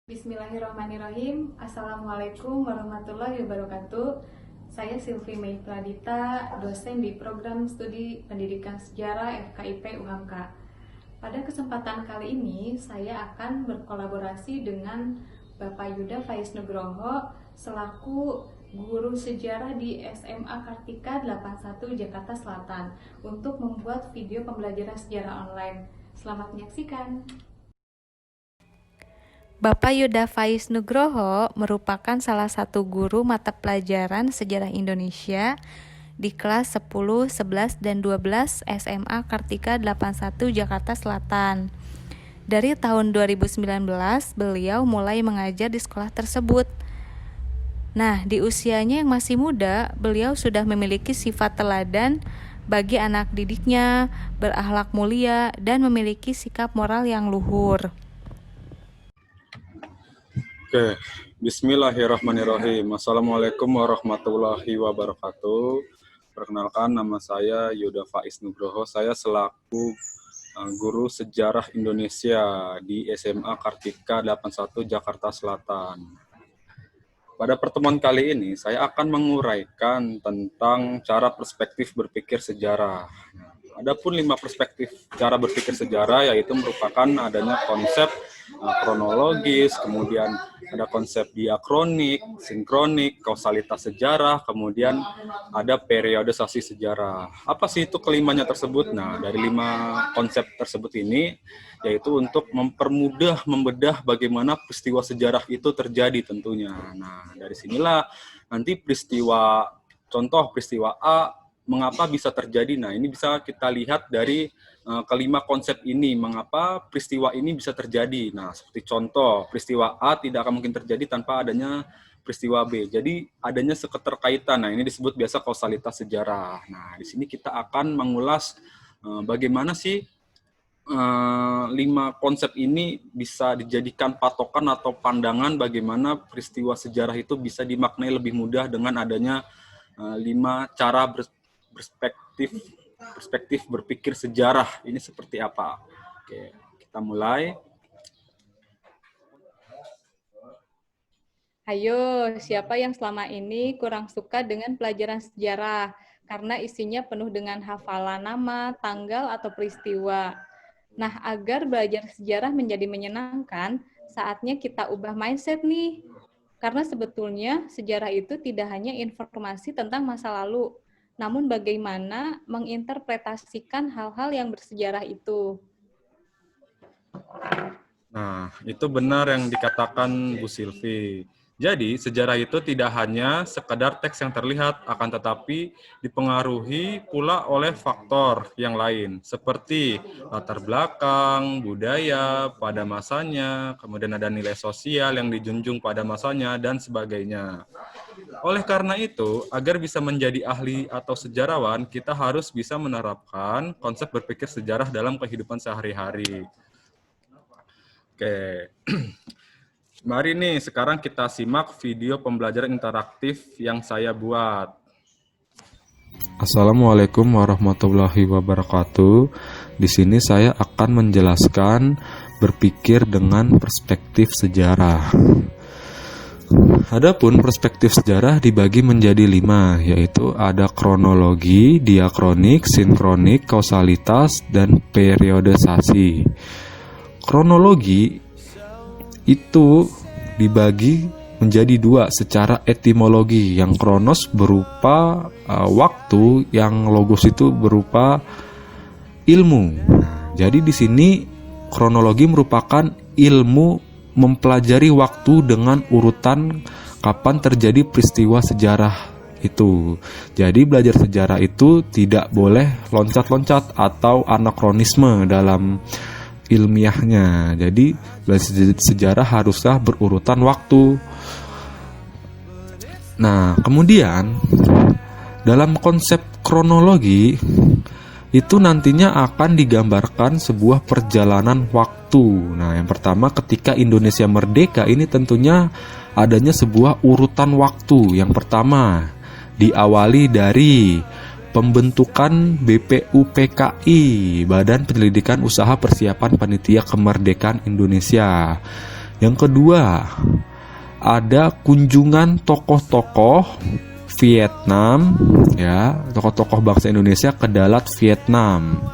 Bismillahirrahmanirrahim. Assalamualaikum warahmatullahi wabarakatuh. Saya Silvi Mei Pradita, dosen di Program Studi Pendidikan Sejarah FKIP UHAMK. Pada kesempatan kali ini, saya akan berkolaborasi dengan Bapak Yuda Faiz Nugroho selaku guru sejarah di SMA Kartika 81 Jakarta Selatan untuk membuat video pembelajaran sejarah online. Selamat menyaksikan. Bapak Yuda Faiz Nugroho merupakan salah satu guru mata pelajaran sejarah Indonesia di kelas 10, 11, dan 12 SMA Kartika 81 Jakarta Selatan. Dari tahun 2019, beliau mulai mengajar di sekolah tersebut. Nah, di usianya yang masih muda, beliau sudah memiliki sifat teladan bagi anak didiknya, berakhlak mulia, dan memiliki sikap moral yang luhur. Oke, bismillahirrahmanirrahim. Assalamualaikum warahmatullahi wabarakatuh. Perkenalkan, nama saya Yuda Faiz Nugroho. Saya selaku guru sejarah Indonesia di SMA Kartika 81 Jakarta Selatan. Pada pertemuan kali ini, saya akan menguraikan tentang cara perspektif berpikir sejarah. Adapun 5 perspektif cara berpikir sejarah, yaitu merupakan adanya konsep kronologis, kemudian ada konsep diakronik, sinkronik, kausalitas sejarah, kemudian ada periodisasi sejarah. Apa sih itu kelimanya tersebut? Nah, dari 5 konsep tersebut ini, yaitu untuk mempermudah membedah bagaimana peristiwa sejarah itu terjadi tentunya. Nah, dari sinilah nanti contoh peristiwa A, mengapa bisa terjadi? Nah, ini bisa kita lihat dari kelima konsep ini, mengapa peristiwa ini bisa terjadi. Nah, seperti contoh, peristiwa A tidak akan mungkin terjadi tanpa adanya peristiwa B. Jadi, adanya keterkaitan. Nah, ini disebut biasa kausalitas sejarah. Nah, di sini kita akan mengulas bagaimana sih 5 konsep ini bisa dijadikan patokan atau pandangan bagaimana peristiwa sejarah itu bisa dimaknai lebih mudah dengan adanya 5 cara perspektif berpikir sejarah ini seperti apa. Oke, kita mulai. Ayo, siapa yang selama ini kurang suka dengan pelajaran sejarah karena isinya penuh dengan hafalan nama, tanggal, atau peristiwa? Nah, agar belajar sejarah menjadi menyenangkan, saatnya kita ubah mindset nih. Karena sebetulnya sejarah itu tidak hanya informasi tentang masa lalu, namun bagaimana menginterpretasikan hal-hal yang bersejarah itu. Nah, itu benar yang dikatakan Bu Silvi. Jadi, sejarah itu tidak hanya sekedar teks yang terlihat, akan tetapi dipengaruhi pula oleh faktor yang lain, seperti latar belakang, budaya pada masanya, kemudian ada nilai sosial yang dijunjung pada masanya, dan sebagainya. Oleh karena itu, agar bisa menjadi ahli atau sejarawan, kita harus bisa menerapkan konsep berpikir sejarah dalam kehidupan sehari-hari. Oke, mari nih sekarang kita simak video pembelajaran interaktif yang saya buat. Assalamualaikum warahmatullahi wabarakatuh. Di sini saya akan menjelaskan berpikir dengan perspektif sejarah. Adapun perspektif sejarah dibagi menjadi 5, yaitu ada kronologi, diakronik, sinkronik, kausalitas, dan periodisasi. Kronologi itu dibagi menjadi 2 secara etimologi. Yang kronos berupa waktu, yang logos itu berupa ilmu. Jadi di sini kronologi merupakan ilmu mempelajari waktu dengan urutan kapan terjadi peristiwa sejarah itu. Jadi belajar sejarah itu tidak boleh loncat-loncat atau anakronisme dalam ilmiahnya. Jadi belajar sejarah haruslah berurutan waktu. Nah, kemudian dalam konsep kronologi itu nantinya akan digambarkan sebuah perjalanan waktu. Nah, yang pertama ketika Indonesia merdeka ini tentunya adanya sebuah urutan waktu. Yang pertama diawali dari pembentukan BPUPKI, Badan Penyelidikan Usaha Persiapan Panitia Kemerdekaan Indonesia. Yang kedua, ada kunjungan tokoh-tokoh Vietnam, ya, tokoh-tokoh bangsa Indonesia ke Dalat Vietnam.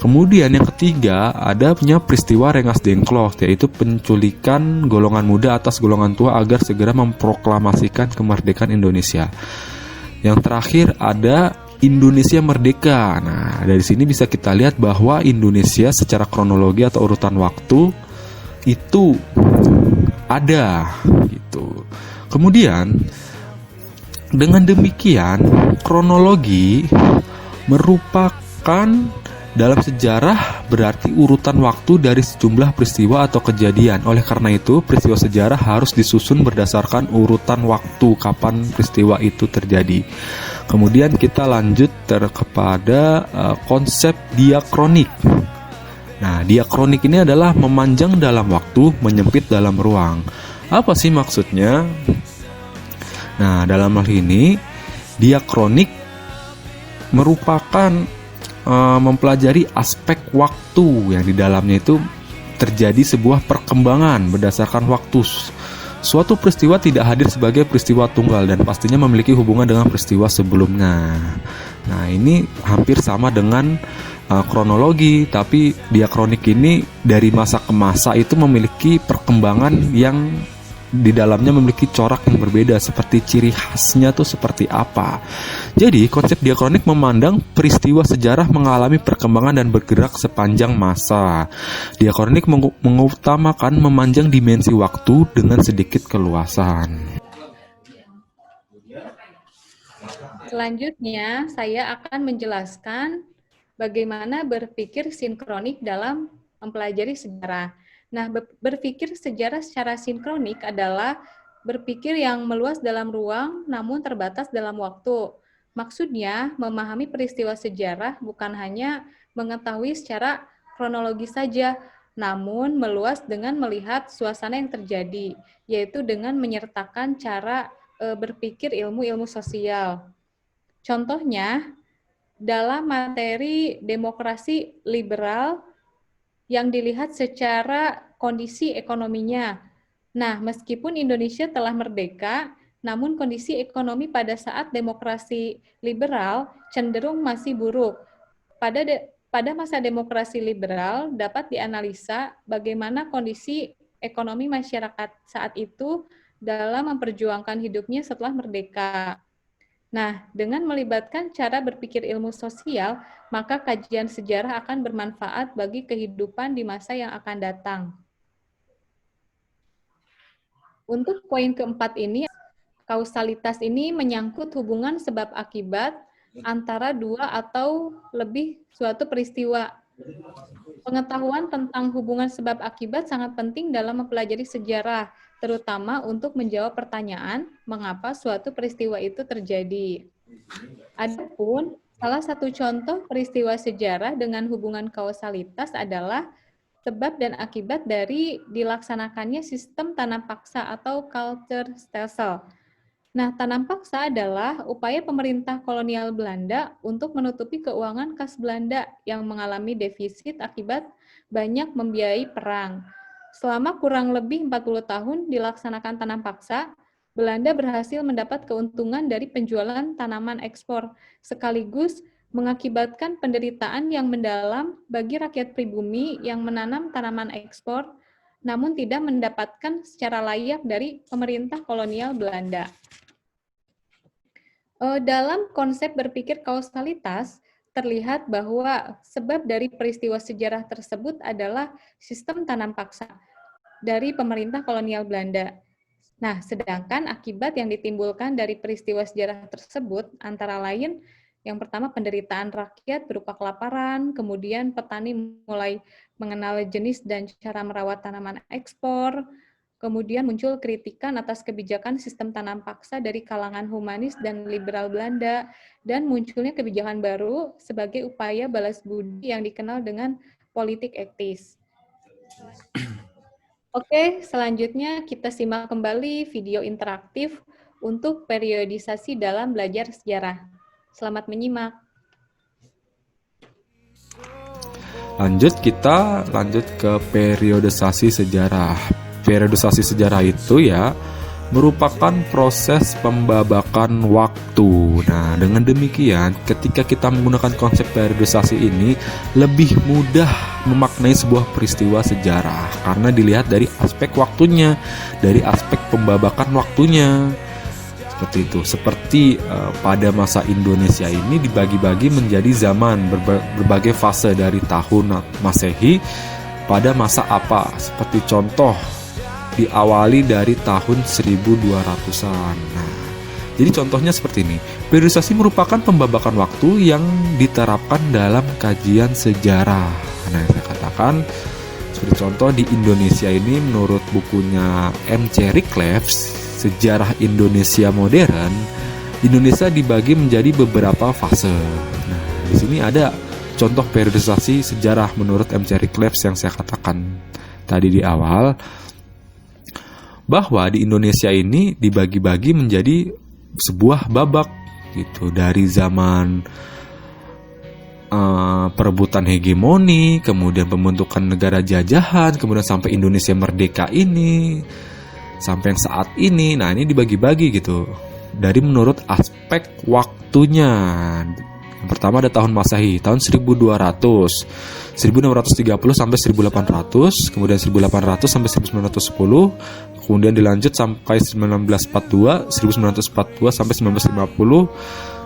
Kemudian yang ketiga, ada punya peristiwa Rengas Dengklok, yaitu penculikan golongan muda atas golongan tua agar segera memproklamasikan kemerdekaan Indonesia. Yang terakhir ada Indonesia Merdeka. Nah, dari sini bisa kita lihat bahwa Indonesia secara kronologi atau urutan waktu itu ada gitu. Kemudian dengan demikian kronologi merupakan dalam sejarah berarti urutan waktu dari sejumlah peristiwa atau kejadian. Oleh karena itu, peristiwa sejarah harus disusun berdasarkan urutan waktu kapan peristiwa itu terjadi. Kemudian kita lanjut kepada konsep diakronik. Nah, diakronik ini adalah memanjang dalam waktu, menyempit dalam ruang. Apa sih maksudnya? Nah, dalam hal ini, diakronik merupakan mempelajari aspek waktu yang di dalamnya itu terjadi sebuah perkembangan berdasarkan waktu. Suatu peristiwa tidak hadir sebagai peristiwa tunggal dan pastinya memiliki hubungan dengan peristiwa sebelumnya. Nah, ini hampir sama dengan kronologi, tapi diakronik ini dari masa ke masa itu memiliki perkembangan yang di dalamnya memiliki corak yang berbeda, seperti ciri khasnya tuh seperti apa. Jadi konsep diakronik memandang peristiwa sejarah mengalami perkembangan dan bergerak sepanjang masa. Diakronik mengutamakan memanjang dimensi waktu dengan sedikit keluasan. Selanjutnya, saya akan menjelaskan bagaimana berpikir sinkronik dalam mempelajari sejarah. Nah, berpikir sejarah secara sinkronik adalah berpikir yang meluas dalam ruang namun terbatas dalam waktu. Maksudnya, memahami peristiwa sejarah bukan hanya mengetahui secara kronologis saja, namun meluas dengan melihat suasana yang terjadi, yaitu dengan menyertakan cara berpikir ilmu-ilmu sosial. Contohnya, dalam materi demokrasi liberal yang dilihat secara kondisi ekonominya. Nah, meskipun Indonesia telah merdeka, namun kondisi ekonomi pada saat demokrasi liberal cenderung masih buruk. Pada masa demokrasi liberal dapat dianalisa bagaimana kondisi ekonomi masyarakat saat itu dalam memperjuangkan hidupnya setelah merdeka. Nah, dengan melibatkan cara berpikir ilmu sosial, maka kajian sejarah akan bermanfaat bagi kehidupan di masa yang akan datang. Untuk poin keempat ini, kausalitas ini menyangkut hubungan sebab akibat antara dua atau lebih suatu peristiwa. Pengetahuan tentang hubungan sebab akibat sangat penting dalam mempelajari sejarah, terutama untuk menjawab pertanyaan mengapa suatu peristiwa itu terjadi. Adapun salah satu contoh peristiwa sejarah dengan hubungan kausalitas adalah sebab dan akibat dari dilaksanakannya sistem tanam paksa atau Kulturstelsel. Nah, tanam paksa adalah upaya pemerintah kolonial Belanda untuk menutupi keuangan kas Belanda yang mengalami defisit akibat banyak membiayai perang. Selama kurang lebih 40 tahun dilaksanakan tanam paksa, Belanda berhasil mendapat keuntungan dari penjualan tanaman ekspor, sekaligus mengakibatkan penderitaan yang mendalam bagi rakyat pribumi yang menanam tanaman ekspor, namun tidak mendapatkan secara layak dari pemerintah kolonial Belanda. Dalam konsep berpikir kausalitas, terlihat bahwa sebab dari peristiwa sejarah tersebut adalah sistem tanam paksa dari pemerintah kolonial Belanda. Nah, sedangkan akibat yang ditimbulkan dari peristiwa sejarah tersebut antara lain yang pertama penderitaan rakyat berupa kelaparan, kemudian petani mulai mengenal jenis dan cara merawat tanaman ekspor, kemudian muncul kritikan atas kebijakan sistem tanam paksa dari kalangan humanis dan liberal Belanda, dan munculnya kebijakan baru sebagai upaya balas budi yang dikenal dengan politik etis. Oke, selanjutnya kita simak kembali video interaktif untuk periodisasi dalam belajar sejarah. Selamat menyimak. Kita lanjut ke periodisasi sejarah. periodisasi sejarah itu ya merupakan proses pembabakan waktu. Nah, dengan demikian, ketika kita menggunakan konsep periodisasi ini, lebih mudah memaknai sebuah peristiwa sejarah karena dilihat dari aspek waktunya, dari aspek pembabakan waktunya. Seperti itu. Seperti pada masa Indonesia ini dibagi-bagi menjadi zaman berbagai fase dari tahun Masehi pada masa apa. Seperti contoh diawali dari tahun 1200-an. Nah, jadi contohnya seperti ini. Periodisasi merupakan pembabakan waktu yang diterapkan dalam kajian sejarah. Nah, saya katakan seperti contoh di Indonesia ini menurut bukunya M.C. Reclefs, Sejarah Indonesia Modern, Indonesia dibagi menjadi beberapa fase. Nah, di sini ada contoh periodisasi sejarah menurut M.C. Reclefs yang saya katakan tadi di awal, bahwa di Indonesia ini dibagi-bagi menjadi sebuah babak gitu, dari zaman perebutan hegemoni, kemudian pembentukan negara jajahan, kemudian sampai Indonesia merdeka ini, sampai yang saat ini. Nah, ini dibagi-bagi gitu dari menurut aspek waktunya. Yang pertama ada tahun Masehi, tahun 1200, 1630 sampai 1800, kemudian 1800 sampai 1910, kemudian dilanjut sampai 1942, 1942 sampai 1950,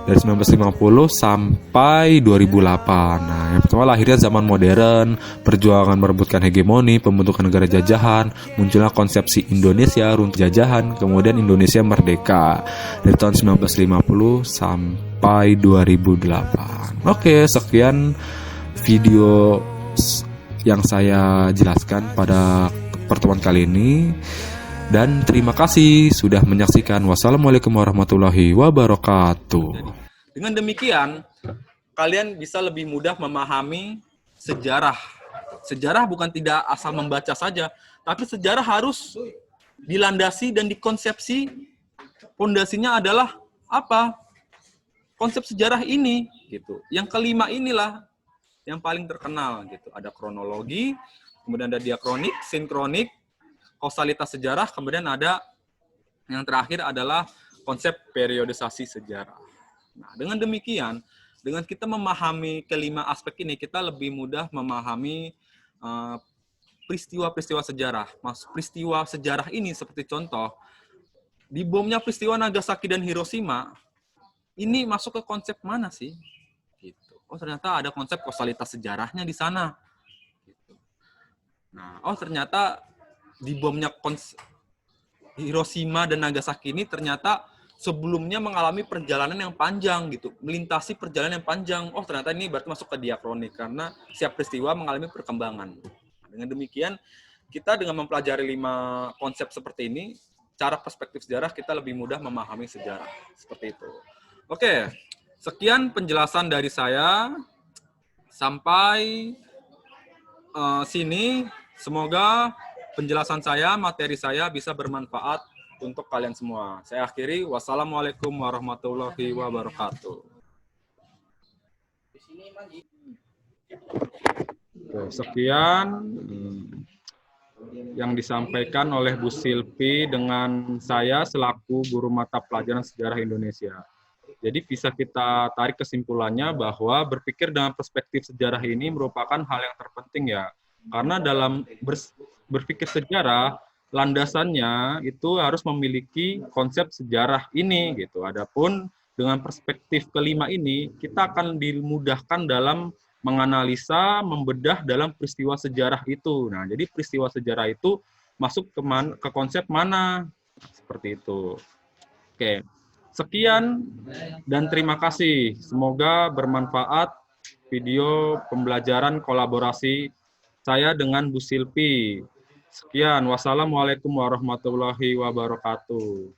dari 1950 sampai 2008. Nah, yang pertama lahirnya zaman modern, perjuangan merebutkan hegemoni, pembentukan negara jajahan, munculnya konsepsi Indonesia runtuh jajahan, kemudian Indonesia merdeka dari tahun 1950 sampai 2008. Oke, sekian video yang saya jelaskan pada pertemuan kali ini. Dan terima kasih sudah menyaksikan. Wassalamualaikum warahmatullahi wabarakatuh. Dengan demikian, kalian bisa lebih mudah memahami sejarah. Sejarah bukan tidak asal membaca saja, tapi sejarah harus dilandasi dan dikonsepsi. Pondasinya adalah apa? Konsep sejarah ini, gitu. Yang kelima inilah yang paling terkenal, gitu. Ada kronologi, kemudian ada diakronik, sinkronik, kausalitas sejarah, kemudian ada yang terakhir adalah konsep periodisasi sejarah. Nah, dengan demikian, dengan kita memahami kelima aspek ini, kita lebih mudah memahami peristiwa-peristiwa sejarah. Peristiwa sejarah ini seperti contoh, di bomnya peristiwa Nagasaki dan Hiroshima, ini masuk ke konsep mana sih? Gitu. Oh, ternyata ada konsep kausalitas sejarahnya di sana. Gitu. Nah, oh ternyata di bomnya Hiroshima dan Nagasaki ini ternyata sebelumnya mengalami perjalanan yang panjang gitu, melintasi perjalanan yang panjang. Oh, ternyata ini berarti masuk ke diakronik karena setiap peristiwa mengalami perkembangan. Dengan demikian, kita dengan mempelajari 5 konsep seperti ini, cara perspektif sejarah kita lebih mudah memahami sejarah. Seperti itu. Oke, sekian penjelasan dari saya. Sampai sini, semoga penjelasan saya, materi saya bisa bermanfaat untuk kalian semua. Saya akhiri. Wassalamualaikum warahmatullahi wabarakatuh. Sekian yang disampaikan oleh Bu Silvi dengan saya selaku guru mata pelajaran sejarah Indonesia. Jadi bisa kita tarik kesimpulannya bahwa berpikir dengan perspektif sejarah ini merupakan hal yang terpenting ya. Karena dalam berpikir sejarah, landasannya itu harus memiliki konsep sejarah ini gitu. Adapun dengan perspektif kelima ini, kita akan dimudahkan dalam menganalisa, membedah dalam peristiwa sejarah itu. Nah, jadi peristiwa sejarah itu masuk ke konsep mana? Seperti itu. Oke, sekian dan terima kasih. Semoga bermanfaat video pembelajaran kolaborasi saya dengan Bu Silvi. Sekian, wassalamualaikum warahmatullahi wabarakatuh.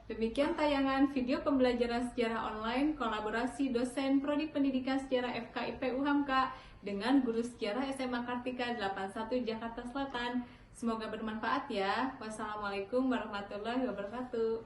Demikian tayangan video pembelajaran sejarah online kolaborasi dosen Prodi Pendidikan Sejarah FKIP UHAMKA dengan guru sejarah SMA Kartika 81 Jakarta Selatan. Semoga bermanfaat ya. Wassalamualaikum warahmatullahi wabarakatuh.